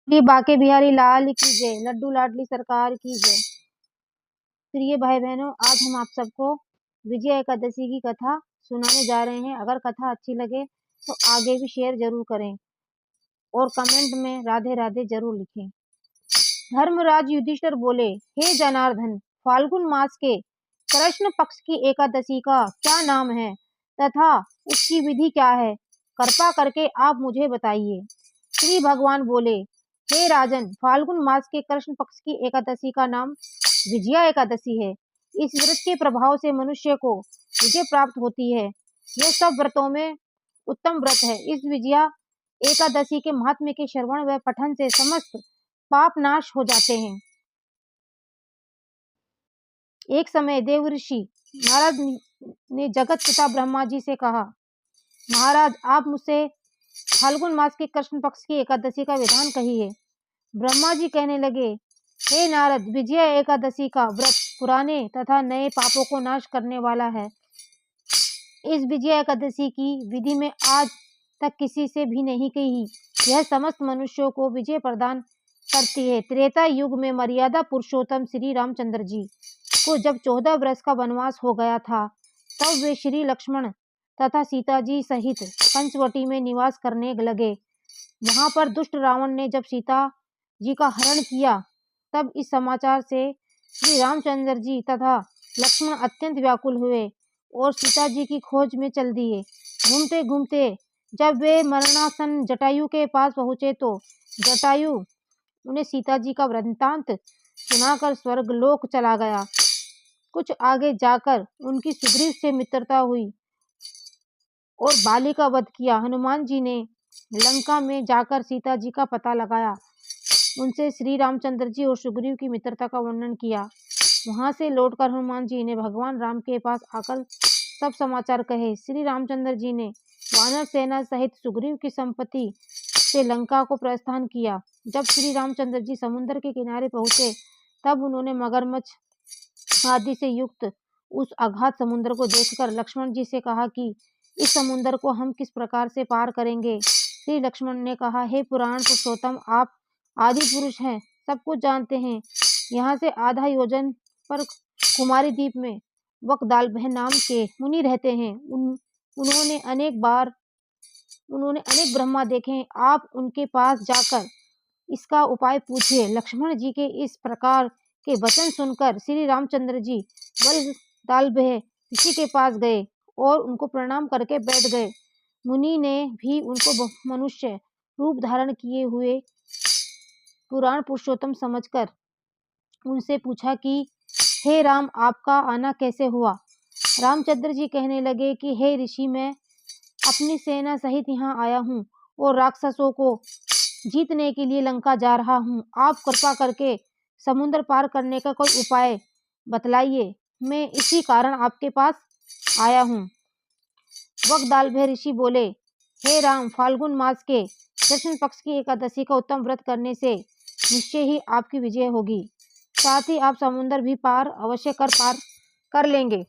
श्री बांके बिहारी लाल की जय। लड्डू लाडली सरकार की जय। प्रिय भाई बहनों, आज हम आप सबको विजय एकादशी की कथा सुनाने जा रहे हैं। अगर कथा अच्छी लगे तो आगे भी शेयर जरूर करें और कमेंट में राधे राधे जरूर लिखें। धर्मराज युधिष्ठिर बोले, हे जनार्दन, फाल्गुन मास के कृष्ण पक्ष की एकादशी का क्या नाम है तथा उसकी विधि क्या है? कृपा करके आप मुझे बताइए। श्री भगवान बोले, हे राजन, फाल्गुन मास के कृष्ण पक्ष की एकादशी का नाम विजया एकादशी है। इस व्रत के प्रभाव से मनुष्य को विजय प्राप्त होती है। यह सब व्रतों में उत्तम व्रत है। इस विजया एकादशी के महात्म्य के श्रवण व पठन से समस्त पाप नाश हो जाते हैं। एक समय देव ऋषि नारद ने जगत पिता ब्रह्मा जी से कहा, महाराज, आप मुझसे फाल्गुन मास के कृष्ण पक्ष की एकादशी का विधान कहिए। ब्रह्मा जी कहने लगे, हे नारद, विजया एकादशी का व्रत पुराने तथा नए पापों को नाश करने वाला है। इस विजया एकादशी की विधि में आज तक किसी से भी नहीं कही। यह समस्त मनुष्यों को विजय प्रदान करती है। त्रेता युग में मर्यादा पुरुषोत्तम श्री रामचंद्र जी को जब 14 वर्ष का वनवास हो गया था, तब वे श्री लक्ष्मण तथा सीता जी सहित पंचवटी में निवास करने लगे। वहां पर दुष्ट रावण ने जब सीता जी का हरण किया, तब इस समाचार से श्री रामचंद्र जी तथा लक्ष्मण अत्यंत व्याकुल हुए और सीता जी की खोज में चल दिए। घूमते घूमते जब वे मरणासन जटायु के पास पहुंचे, तो जटायु उन्हें सीता जी का वृत्तांत सुनाकर स्वर्ग लोक चला गया। कुछ आगे जाकर उनकी सुग्रीव से मित्रता हुई और बाली का वध किया। हनुमान जी ने लंका में जाकर सीता जी का पता लगाया। उनसे श्री रामचंद्र जी और सुग्रीव की मित्रता का वर्णन किया। वहां से लौटकर हनुमान जी ने भगवान राम के पास आकर सब समाचार कहे। श्री रामचंद्र जी ने वानर सेना सहित सुग्रीव की संपत्ति से लंका को प्रस्थान किया। जब श्री रामचंद्र जी समुद्र के किनारे पहुंचे, तब उन्होंने मगरमच्छ आदि से युक्त उस अगाध समुद्र को देखकर लक्ष्मण जी से कहा कि इस समुद्र को हम किस प्रकार से पार करेंगे। श्री लक्ष्मण ने कहा, हे पुराण पुरुषोत्तम, आप आदि पुरुष हैं, सब कुछ जानते हैं। यहाँ से आधा योजन पर कुमारी द्वीप में वकदालभ नाम के मुनि रहते हैं। उन्होंने अनेक ब्रह्मा देखे हैं। आप उनके पास जाकर इसका उपाय पूछिए। लक्ष्मण जी के इस प्रकार के वचन सुनकर श्री रामचंद्र जी वकदालभ ऋषि के पास गए और उनको प्रणाम करके बैठ गए। मुनि ने भी उनको मनुष्य रूप धारण किए हुए पुराण पुरुषोत्तम समझकर उनसे पूछा कि हे राम, आपका आना कैसे हुआ। रामचंद्र जी कहने लगे कि हे ऋषि, मैं अपनी सेना सहित यहाँ आया हूँ और राक्षसों को जीतने के लिए लंका जा रहा हूँ। आप कृपा करके समुद्र पार करने का कोई उपाय बतलाइए। मैं इसी कारण आपके पास आया हूँ। वकदालभ ऋषि बोले, हे राम, फाल्गुन मास के कृष्ण पक्ष की एकादशी का उत्तम व्रत करने से निश्चय ही आपकी विजय होगी। साथ ही आप समुद्र भी पार अवश्य कर लेंगे।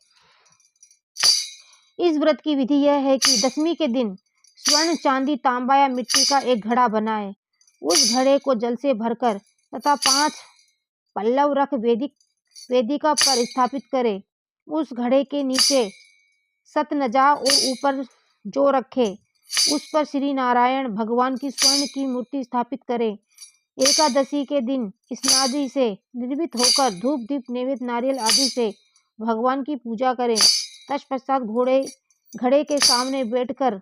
इस व्रत की विधि यह है कि दशमी के दिन स्वर्ण, चांदी, तांबा या मिट्टी का एक घड़ा बनाए। उस घड़े को जल से भरकर तथा 5 पल्लव रख वेदिका पर स्थापित करे। उस घड़े के नीचे सतनजा और ऊपर जो रखे, उस पर श्री नारायण भगवान की स्वर्ण की मूर्ति स्थापित करे। एकादशी के दिन स्नादि से निर्मित होकर धूप, दीप, नैवेद्य, नारियल आदि से भगवान की पूजा करें। तत्पश्चात घड़े के सामने बैठकर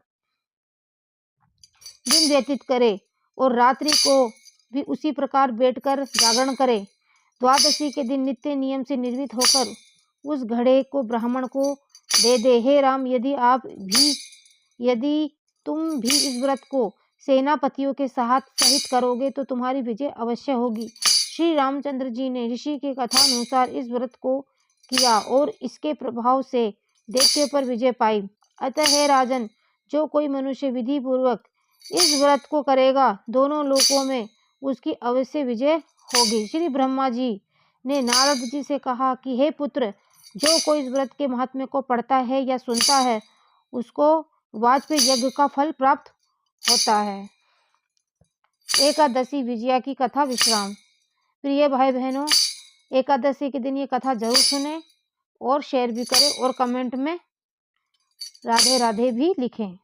दिन व्यतीत करे और रात्रि को भी उसी प्रकार बैठकर जागरण करे। द्वादशी के दिन नित्य नियम से निर्मित होकर उस घड़े को ब्राह्मण को दे दे। हे राम, यदि तुम भी इस व्रत को सेनापतियों के साथ सहित करोगे तो तुम्हारी विजय अवश्य होगी। श्री रामचंद्र जी ने ऋषि की कथा अनुसार इस व्रत को किया और इसके प्रभाव से दैत्यों पर विजय पाई। अतः हे राजन, जो कोई मनुष्य विधि पूर्वक इस व्रत को करेगा, दोनों लोकों में उसकी अवश्य विजय होगी। श्री ब्रह्मा जी ने नारद जी से कहा कि हे पुत्र, जो कोई इस व्रत के महात्म्य को पढ़ता है या सुनता है, उसको वाजपेयी यज्ञ का फल प्राप्त होता है। एकादशी विजया की कथा विश्राम। प्रिय भाई बहनों, एकादशी के दिन ये कथा जरूर सुने और शेयर भी करें और कमेंट में राधे राधे भी लिखें।